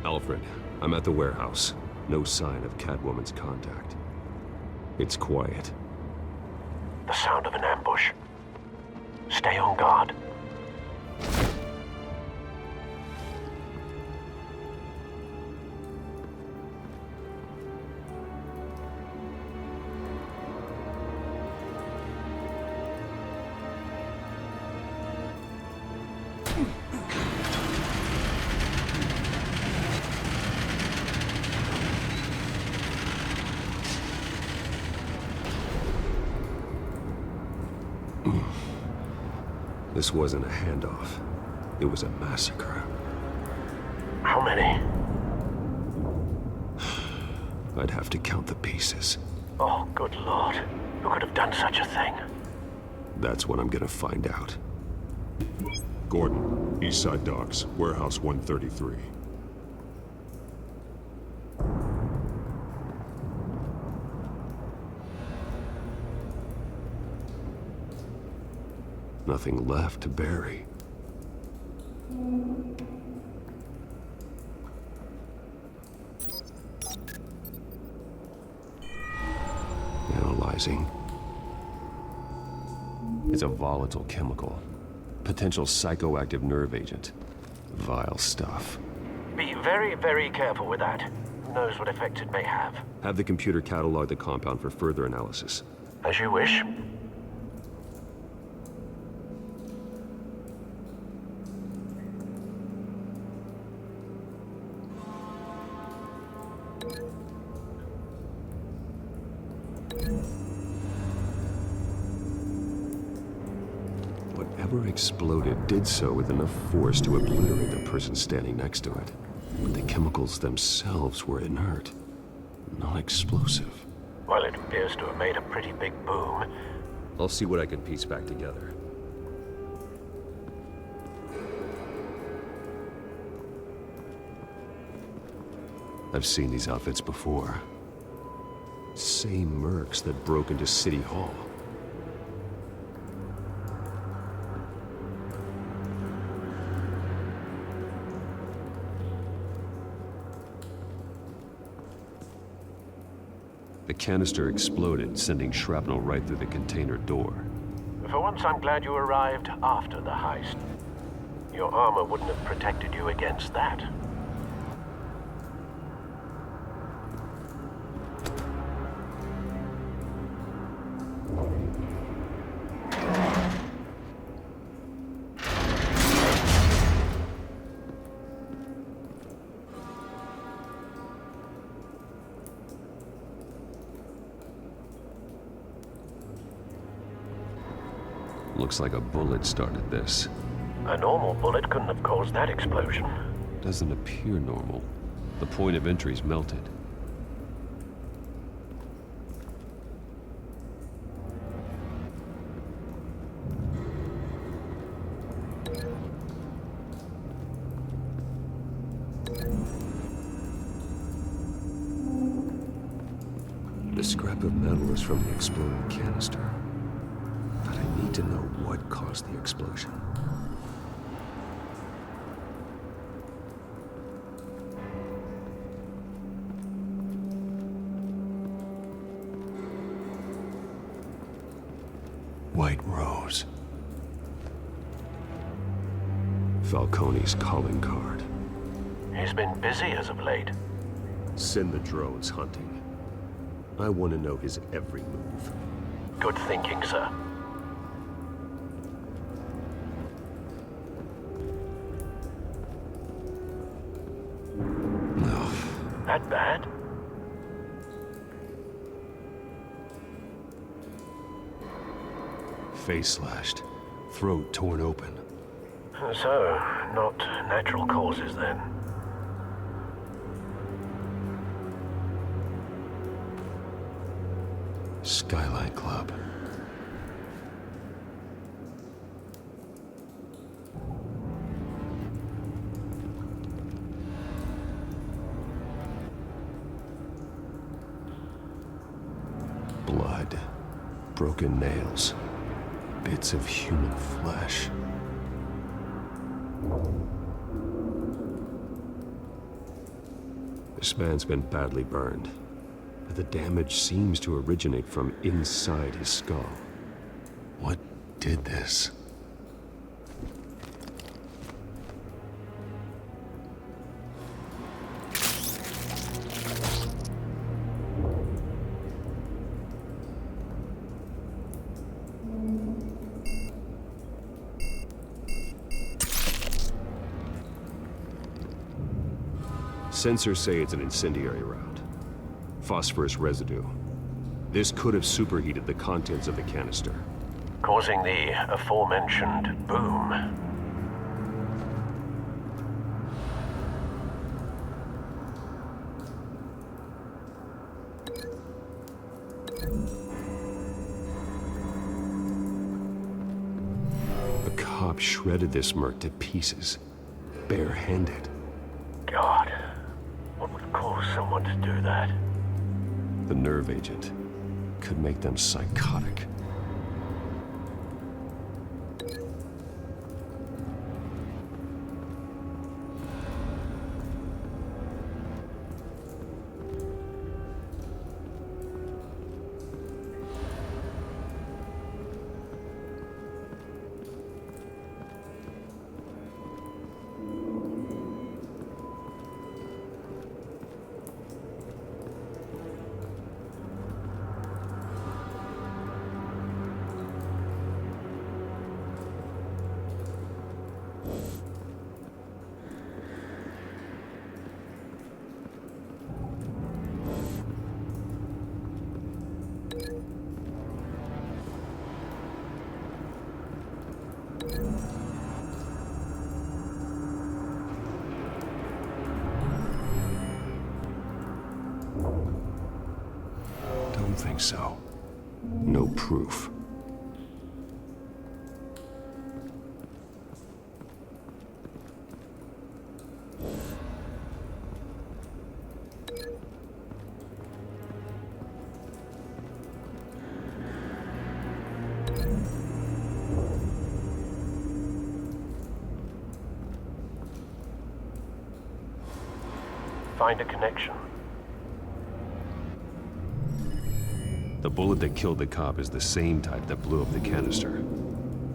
Alfred, I'm at the warehouse. No sign of Catwoman's contact. It's quiet. The sound of an ambush. Stay on guard. This wasn't a handoff. It was a massacre. How many? I'd have to count the pieces. Oh, good Lord. Who could have done such a thing? That's what I'm gonna find out. Gordon, East Side Docks, Warehouse 133. Nothing left to bury. Analyzing. It's a volatile chemical. Potential psychoactive nerve agent. Vile stuff. Be very, very careful with that. Who knows what effect it may have. Have the computer catalog the compound for further analysis. As you wish. Whatever exploded did so with enough force to obliterate the person standing next to it. But the chemicals themselves were inert, non-explosive. Well, it appears to have made a pretty big boom. I'll see what I can piece back together. I've seen these outfits before. Same mercs that broke into City Hall. The canister exploded, sending shrapnel right through the container door. For once, I'm glad you arrived after the heist. Your armor wouldn't have protected you against that. Looks like a bullet started this. A normal bullet couldn't have caused that explosion. Doesn't appear normal. The point of entry's melted. The scrap of metal is from the exploded canister. But I need to know what caused the explosion. White Rose. Falcone's calling card. He's been busy as of late. Send the drones hunting. I want to know his every move. Good thinking, sir. No. That bad? Face slashed. Throat torn open. So, not natural causes then. Skyline Club. Blood. Broken nails. Bits of human flesh. This man's been badly burned, but the damage seems to originate from inside his skull. What did this? Sensors say it's an incendiary route. Phosphorus residue. This could have superheated the contents of the canister, causing the aforementioned boom. A cop shredded this merc to pieces, barehanded. God, what would cause someone to do that? The nerve agent could make them psychotic. Don't think so. No proof. Find a connection. The bullet that killed the cop is the same type that blew up the canister.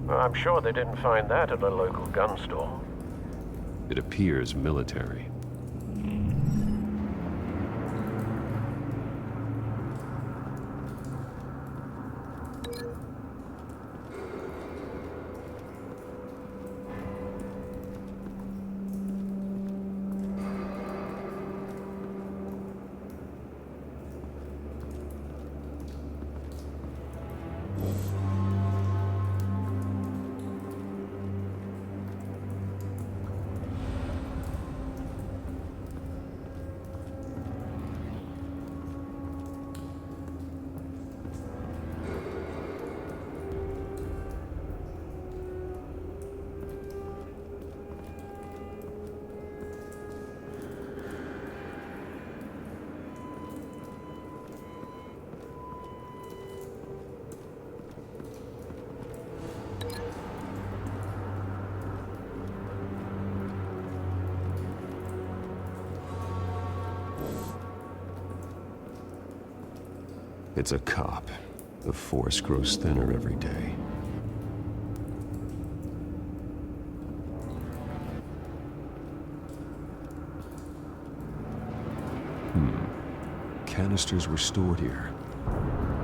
Well, I'm sure they didn't find that at a local gun store. It appears military. It's a cop. The force grows thinner every day. Canisters were stored here.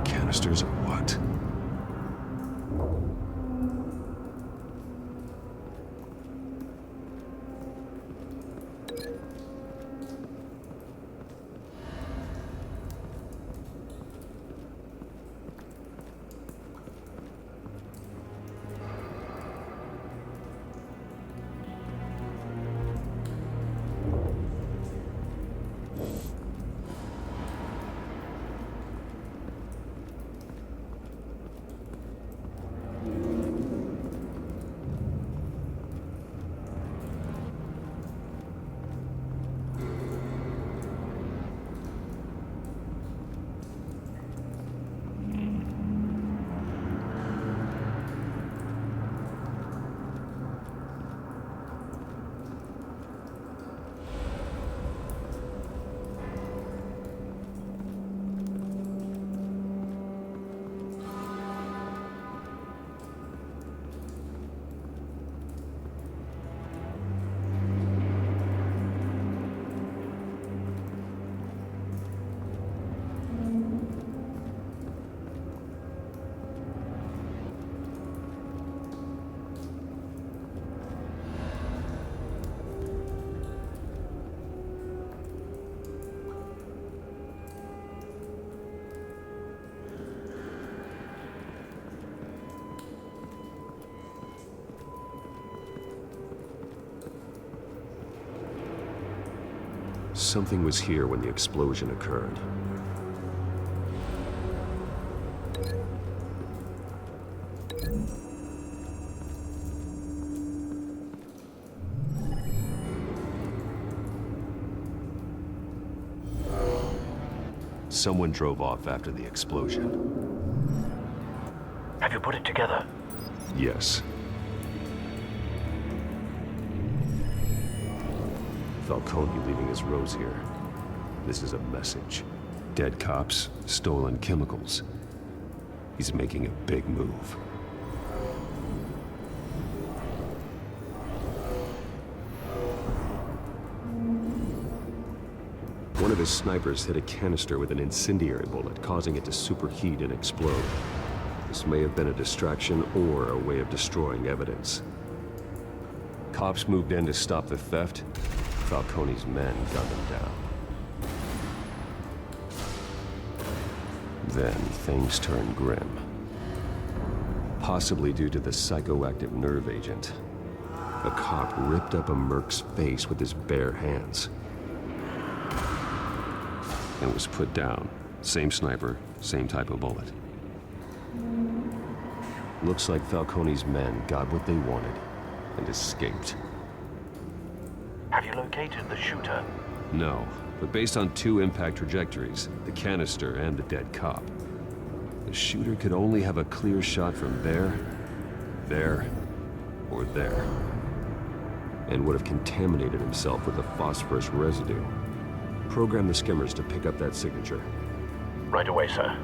Canisters of what? something was here when the explosion occurred. Someone drove off after the explosion. Have you put it together? Yes. Falcone leaving his rose here. This is a message. Dead cops, stolen chemicals. He's making a big move. One of his snipers hit a canister with an incendiary bullet, causing it to superheat and explode. This may have been a distraction or a way of destroying evidence. Cops moved in to stop the theft. Falcone's men gunned him down. Then things turned grim. Possibly due to the psychoactive nerve agent. A cop ripped up a merc's face with his bare hands. And was put down. Same sniper, same type of bullet. Looks like Falcone's men got what they wanted and escaped. Have you located the shooter? No, but based on two impact trajectories, the canister and the dead cop, the shooter could only have a clear shot from there, or there, and would have contaminated himself with the phosphorus residue. Program the skimmers to pick up that signature. Right away, sir.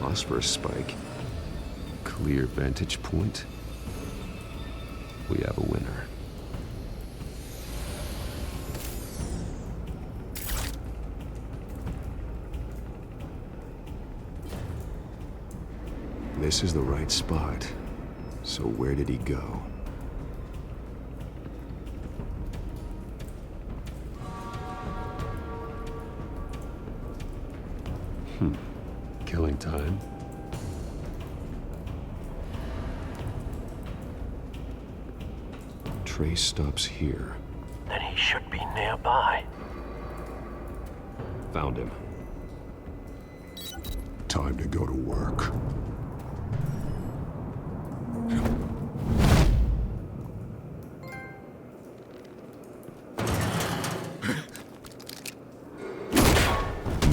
Phosphorus spike. Clear vantage point. We have a winner. This is the right spot. So where did he go? Killing time. Trace stops here. Then he should be nearby. Found him. Time to go to work.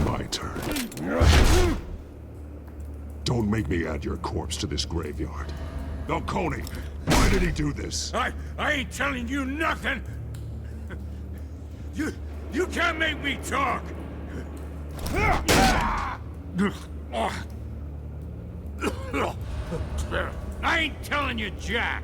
My turn. Don't make me add your corpse to this graveyard. Falcone, why did he do this? I ain't telling you nothing! You can't make me talk! I ain't telling you jack!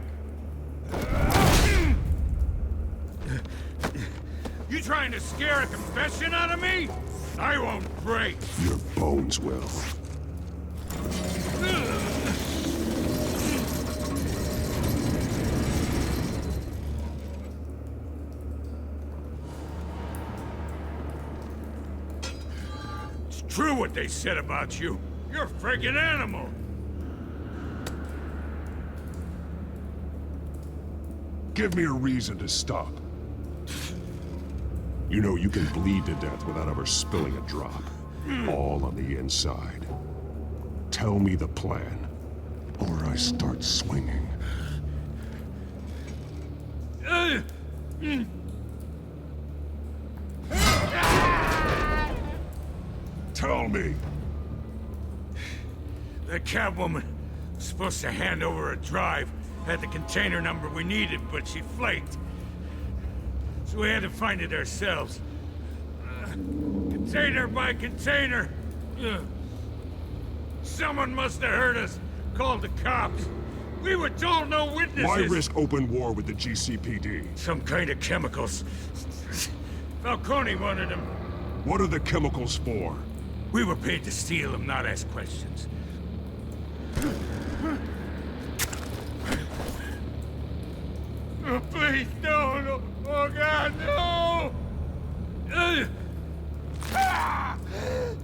You trying to scare a confession out of me? I won't break! Your bones will. It's true what they said about you. You're a friggin' animal! Give me a reason to stop. You know you can bleed to death without ever spilling a drop. All on the inside. Tell me the plan, or I start swinging. Tell me! The Catwoman was supposed to hand over a drive. Had the container number we needed, but she flaked. So we had to find it ourselves. Container by container. Someone must have heard us. Called the cops. We were told no witnesses. Why risk open war with the GCPD? Some kind of chemicals. Falcone wanted them. What are the chemicals for? We were paid to steal them, not ask questions. Oh, please, no, no. Oh, God, no!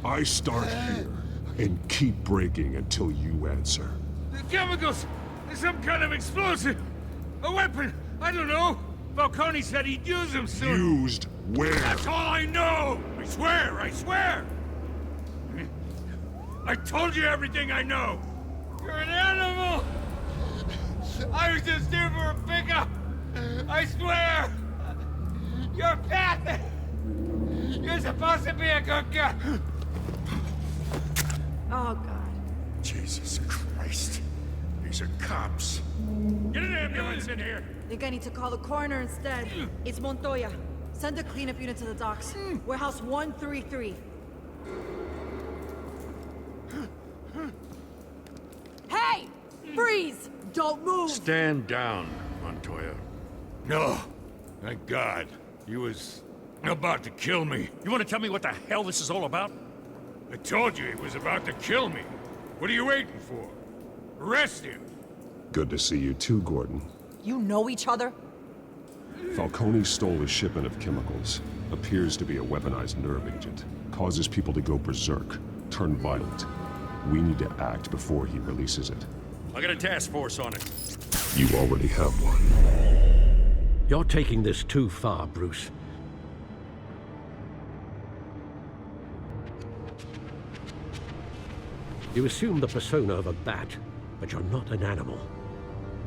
I start here and keep breaking until you answer. The chemicals! There's some kind of explosive! A weapon! I don't know! Falcone said he'd use them soon! Used where? That's all I know! I swear, I swear! I told you everything I know! You're an animal! I was just here for a pickup! I swear! You're pathetic! You're supposed to be a good guy! Oh, God. Jesus Christ. These are cops. Get an ambulance in here! Think I need to call the coroner instead. It's Montoya. Send a cleanup unit to the docks. Warehouse 133. Hey! Freeze! Don't move! Stand down, Montoya. No. Thank God. He was about to kill me. You want to tell me what the hell this is all about? I told you he was about to kill me. What are you waiting for? Arrest him! Good to see you too, Gordon. You know each other? Falcone stole a shipment of chemicals. Appears to be a weaponized nerve agent. Causes people to go berserk, turn violent. We need to act before he releases it. I got a task force on it. You already have one. You're taking this too far, Bruce. You assume the persona of a bat, but you're not an animal.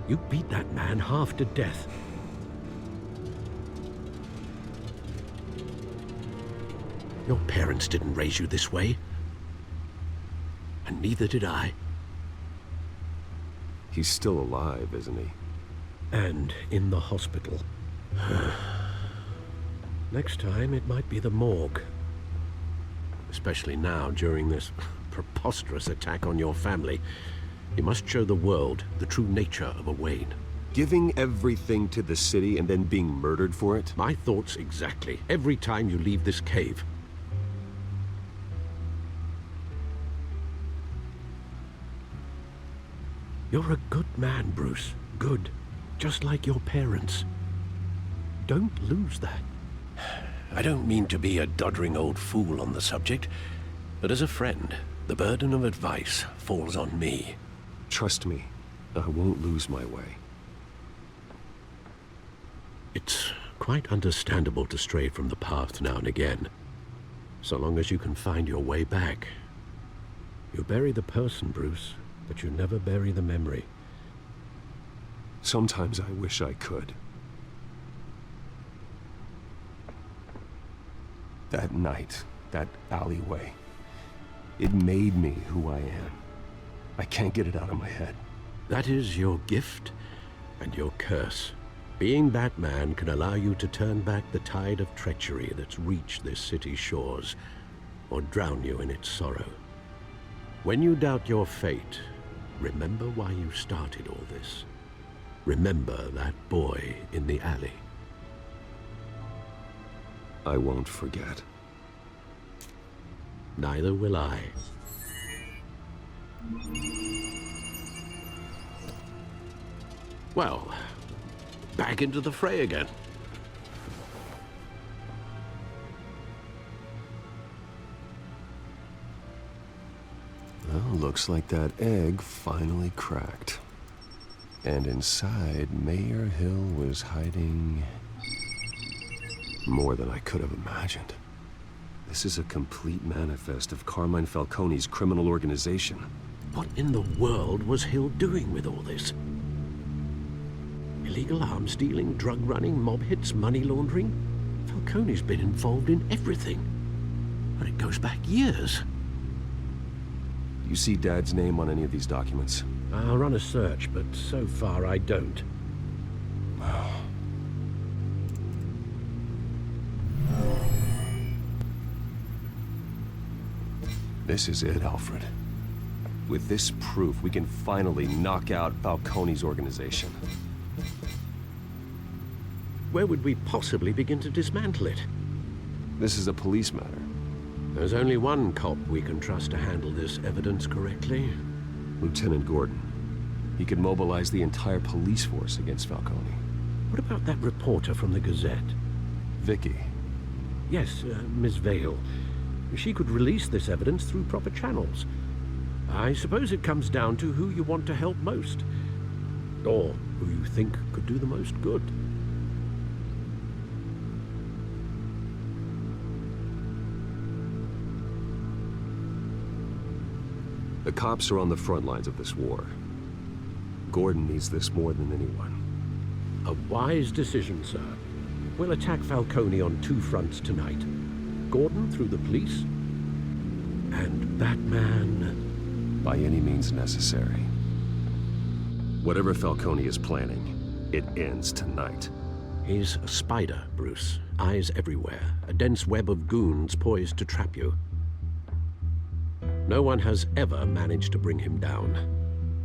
You beat that man half to death. Your parents didn't raise you this way. And neither did I. He's still alive, isn't he? And in the hospital. Next time, it might be the morgue. Especially now, during this preposterous attack on your family. You must show the world the true nature of a Wayne. Giving everything to the city and then being murdered for it? My thoughts exactly. Every time you leave this cave. You're a good man, Bruce. Good. Just like your parents. Don't lose that. I don't mean to be a doddering old fool on the subject, but as a friend, the burden of advice falls on me. Trust me, I won't lose my way. It's quite understandable to stray from the path now and again, so long as you can find your way back. You bury the person, Bruce, but you never bury the memory. Sometimes I wish I could. That night, that alleyway, it made me who I am. I can't get it out of my head. That is your gift and your curse. Being Batman can allow you to turn back the tide of treachery that's reached this city's shores, or drown you in its sorrow. When you doubt your fate, remember why you started all this. Remember that boy in the alley. I won't forget. Neither will I. Well, back into the fray again. Well, looks like that egg finally cracked. And inside, Mayor Hill was hiding more than I could have imagined. This is a complete manifest of Carmine Falcone's criminal organization. What in the world was Hill doing with all this? Illegal arms dealing, drug running, mob hits, money laundering? Falcone's been involved in everything. And it goes back years. You see Dad's name on any of these documents? I'll run a search, but so far I don't. This is it, Alfred. With this proof, we can finally knock out Falcone's organization. Where would we possibly begin to dismantle it? This is a police matter. There's only one cop we can trust to handle this evidence correctly. Lieutenant Gordon. He could mobilize the entire police force against Falcone. What about that reporter from the Gazette? Vicky. Yes, Miss Vale. She could release this evidence through proper channels. I suppose it comes down to who you want to help most. Or who you think could do the most good. The cops are on the front lines of this war. Gordon needs this more than anyone. A wise decision, sir. We'll attack Falcone on two fronts tonight. Gordon through the police, and Batman... by any means necessary. Whatever Falcone is planning, it ends tonight. He's a spider, Bruce. Eyes everywhere. A dense web of goons poised to trap you. No one has ever managed to bring him down.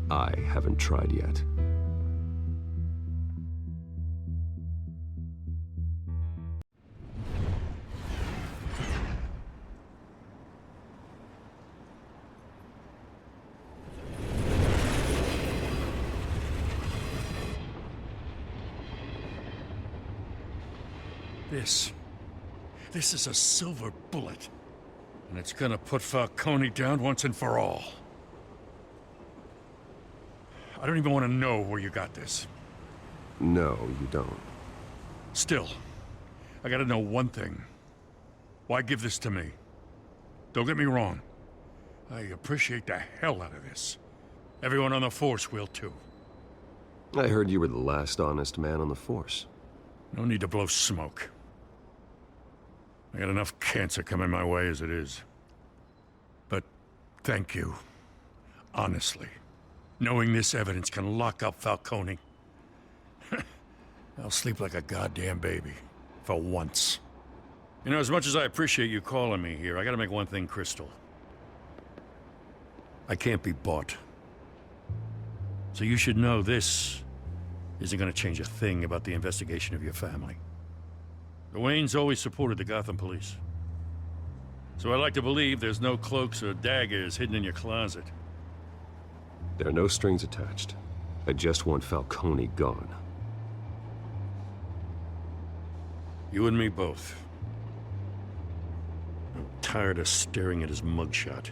I haven't tried yet. This is a silver bullet. And it's gonna put Falcone down once and for all. I don't even want to know where you got this. No, you don't. Still, I gotta know one thing. Why give this to me? Don't get me wrong. I appreciate the hell out of this. Everyone on the Force will too. I heard you were the last honest man on the Force. No need to blow smoke. I got enough cancer coming my way as it is. But thank you. Honestly. Knowing this evidence can lock up Falcone. I'll sleep like a goddamn baby. For once. You know, as much as I appreciate you calling me here, I gotta make one thing crystal. I can't be bought. So you should know this isn't gonna change a thing about the investigation of your family. The Waynes always supported the Gotham police. So I like to believe there's no cloaks or daggers hidden in your closet. There are no strings attached. I just want Falcone gone. You and me both. I'm tired of staring at his mugshot.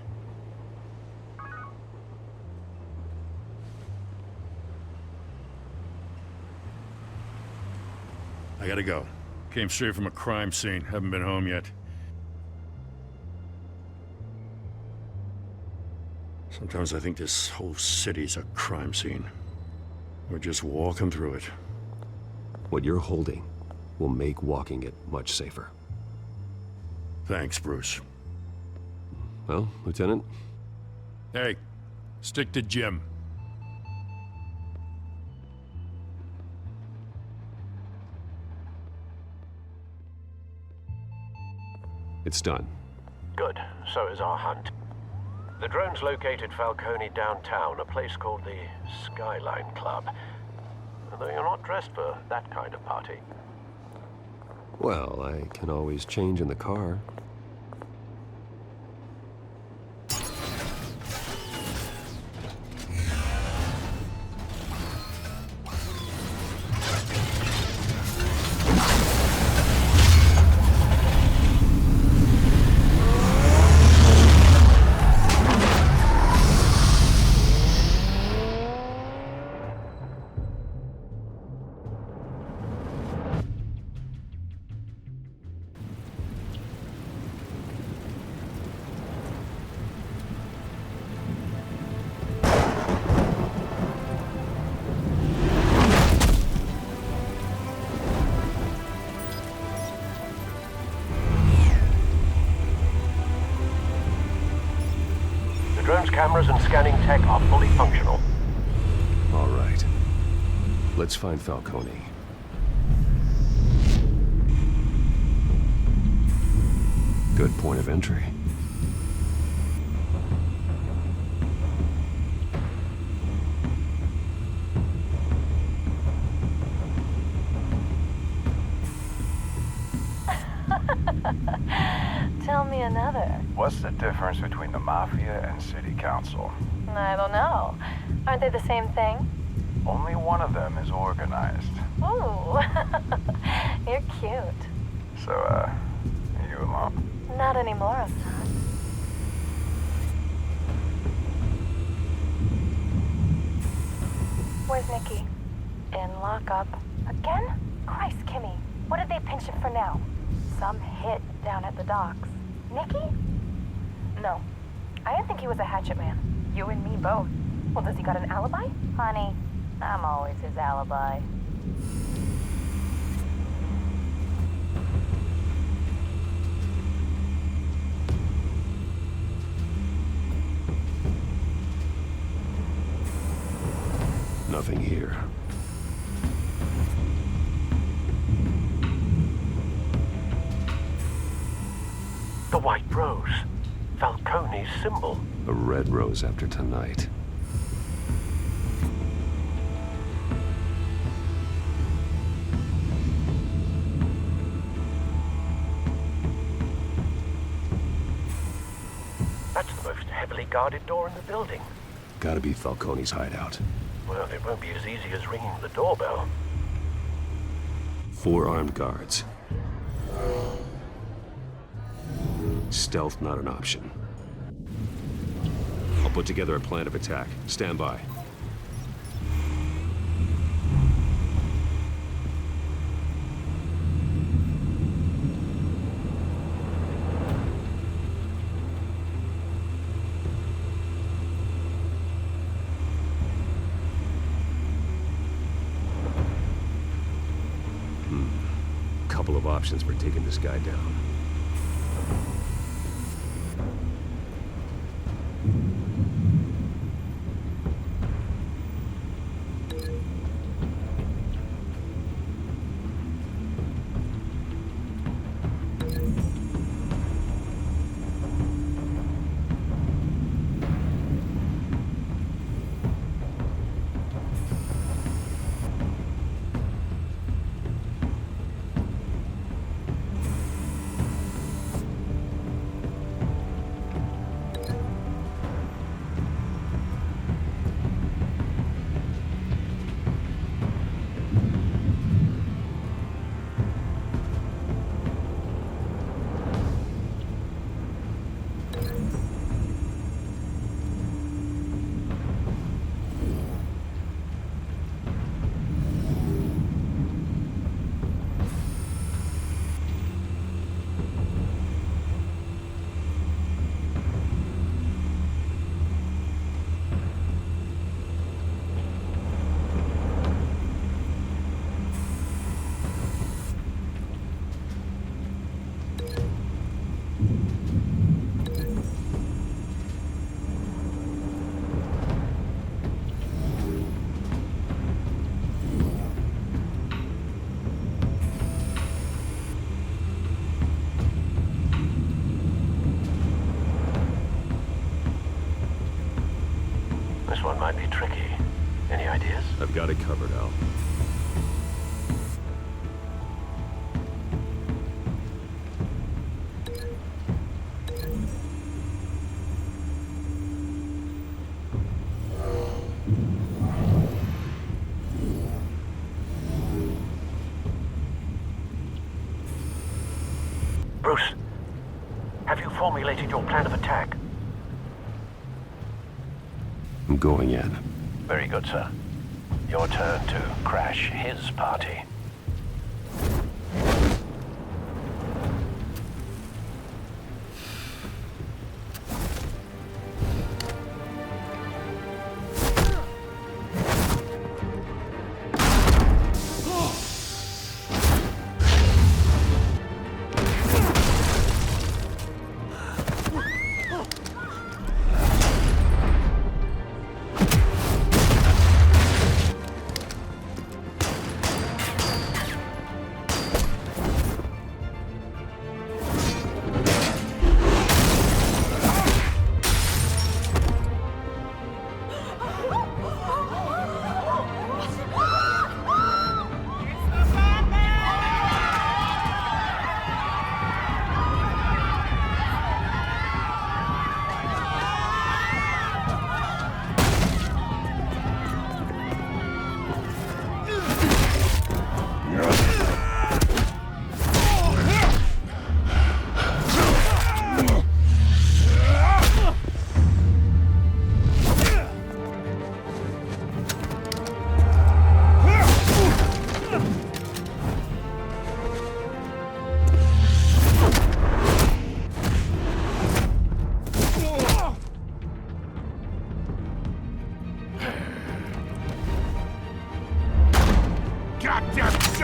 I gotta go. Came straight from a crime scene. Haven't been home yet. Sometimes I think this whole city's a crime scene. We're just walking through it. What you're holding will make walking it much safer. Thanks, Bruce. Well, Lieutenant? Hey, stick to Jim. It's done. Good. So is our hunt. The drones located Falcone downtown, a place called the Skyline Club. Though you're not dressed for that kind of party. Well, I can always change in the car. Drone's cameras and scanning tech are fully functional. All right. Let's find Falcone. Good point of entry. Tell me another. What's the difference between the Mafia and City Council? I don't know. Aren't they the same thing? Only one of them is organized, Ooh, you're cute. So, are you a mom? Not anymore, son. Where's Nikki? In lockup. Again? Christ, Kimmy. What did they pinch him for now? Some hit down at the docks. Nikki? No. I didn't think he was a hatchet man. You and me both. Well, does he got an alibi? Honey, I'm always his alibi. Nothing here. The white rose. Falcone's symbol. A red rose after tonight. That's the most heavily guarded door in the building. Gotta be Falcone's hideout. Well, it won't be as easy as ringing the doorbell. 4 armed guards. Stealth not an option. I'll put together a plan of attack. Stand by. Couple of options for taking this guy down. This one might be tricky. Any ideas? I've got it covered, Al. Bruce, have you formulated your plan of attack? I'm going in. Very good, sir. Your turn to crash his party.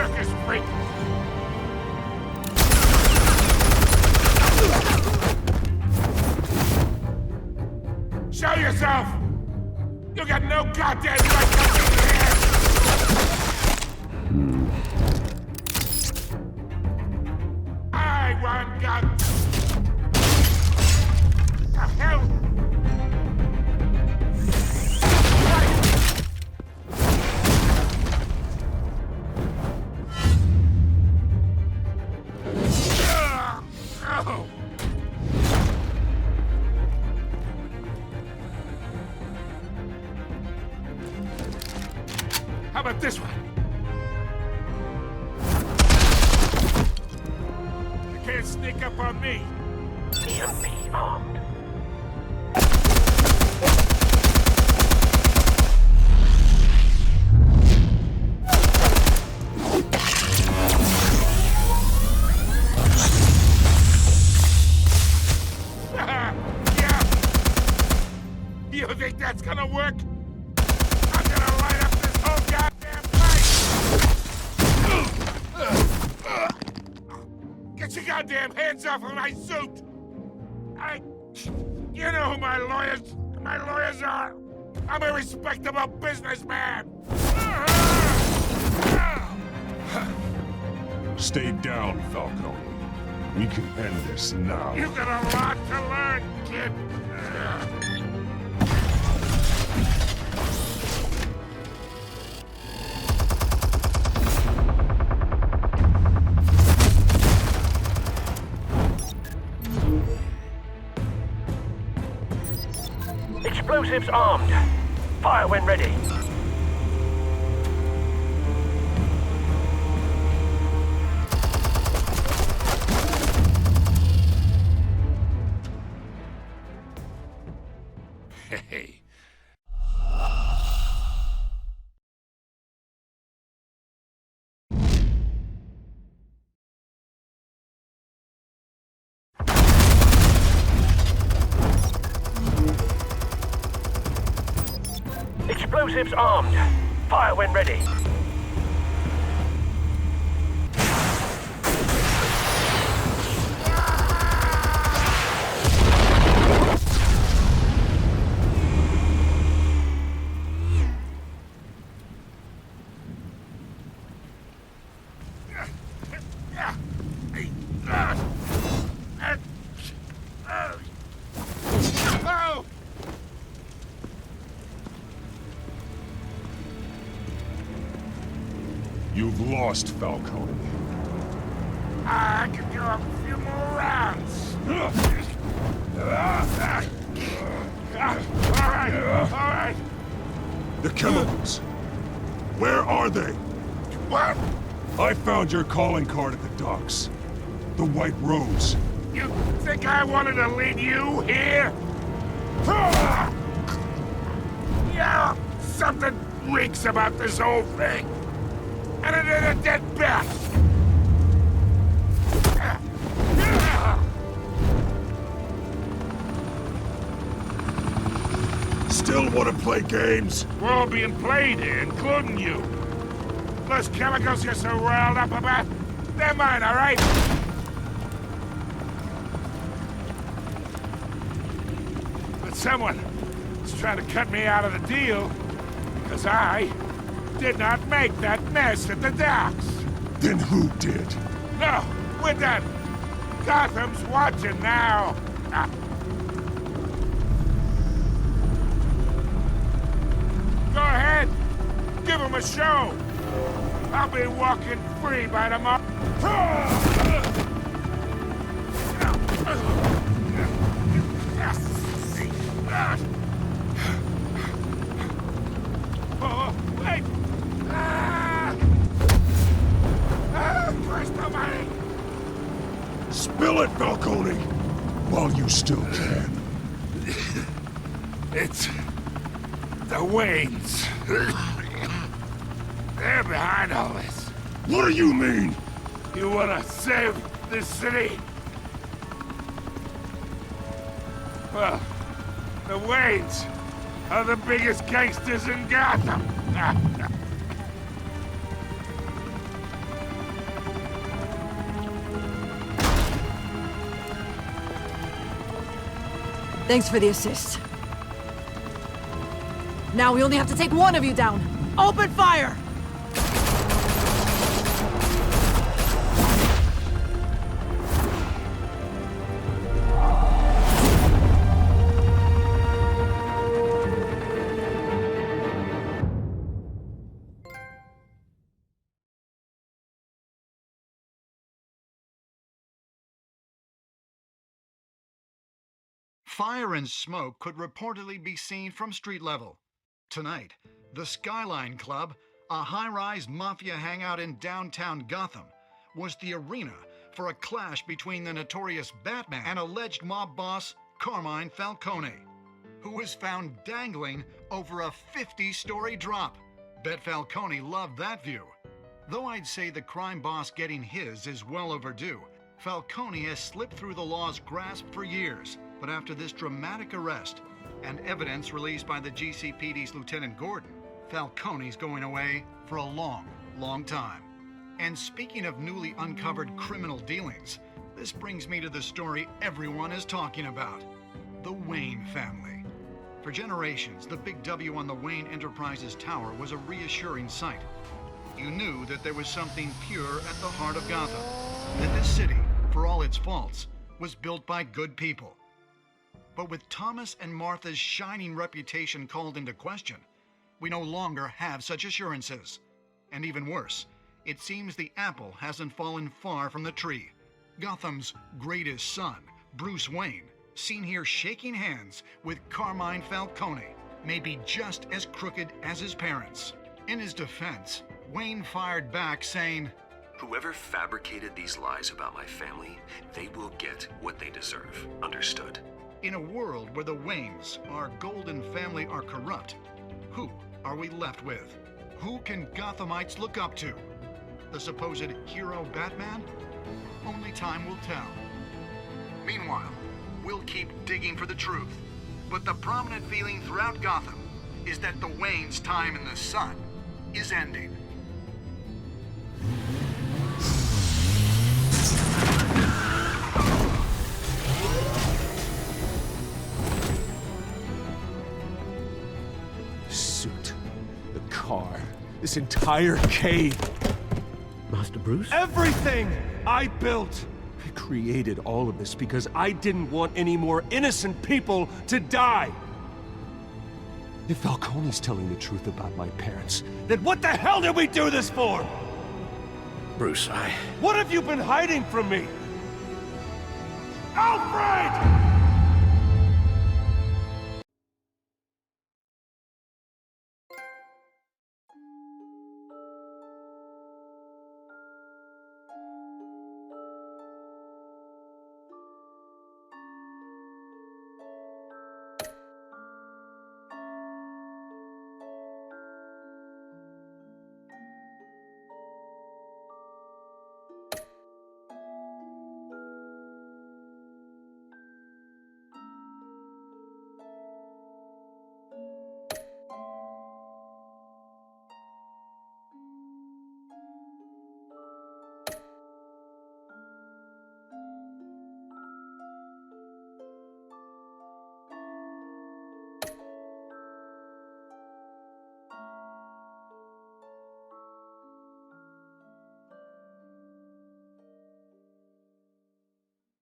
circus freak! Show yourself! You got no goddamn right to be here! I want gun! The hell? Oh! How about this one? You can't sneak up on me. EMP armed. Yeah. You think that's gonna work? I'm gonna light up this whole goddamn place! Get your goddamn hands off of my suit! You know who my lawyers are! I'm a respectable businessman! Stay down, Falcone. We can end this now. You got a lot to learn, kid! Explosives armed. Fire when ready. Hey. Explosives armed. Fire when ready. Oh! You've lost, Falcone. I could go a few more rounds. All right. The chemicals. Where are they? What? I found your calling card at the docks. The White Rose. You think I wanted to lead you here? Yeah, something reeks about this whole thing. And it is a dead bat. Still want to play games? We're all being played here, including you. Those chemicals you're so riled up about, they're mine, all right? But someone is trying to cut me out of the deal because I did not make that mess at the docks. Then who did? No, we're done. Gotham's watching now. Go ahead. Give him a show. I'll be walking free by tomorrow. Oh, wait. Christ almighty. Spill it, Falcone! While you still can. It's the Waynes. They're behind all this. What do you mean? You wanna save this city? Well, the Waynes are the biggest gangsters in Gotham. Thanks for the assist. Now we only have to take one of you down. Open fire! Fire and smoke could reportedly be seen from street level. Tonight, the Skyline Club, a high-rise mafia hangout in downtown Gotham, was the arena for a clash between the notorious Batman and alleged mob boss Carmine Falcone, who was found dangling over a 50-story drop. Bet Falcone loved that view. Though I'd say the crime boss getting his is well overdue, Falcone has slipped through the law's grasp for years. But after this dramatic arrest and evidence released by the GCPD's Lieutenant Gordon, Falcone's going away for a long, long time. And speaking of newly uncovered criminal dealings, this brings me to the story everyone is talking about: the Wayne family. For generations, the big W on the Wayne Enterprises Tower was a reassuring sight. You knew that there was something pure at the heart of Gotham, that this city, for all its faults, was built by good people. But with Thomas and Martha's shining reputation called into question, we no longer have such assurances. And even worse, it seems the apple hasn't fallen far from the tree. Gotham's greatest son, Bruce Wayne, seen here shaking hands with Carmine Falcone, may be just as crooked as his parents. In his defense, Wayne fired back saying, "Whoever fabricated these lies about my family, they will get what they deserve. Understood?" In a world where the Waynes, our golden family, are corrupt, who are we left with? Who can Gothamites look up to? The supposed hero Batman? Only time will tell. Meanwhile, we'll keep digging for the truth. But the prominent feeling throughout Gotham is that the Waynes' time in the sun is ending. Car, this entire cave. Master Bruce? Everything I built. I created all of this because I didn't want any more innocent people to die. If Falcone's telling the truth about my parents, then what the hell did we do this for? Bruce, What have you been hiding from me? Alfred!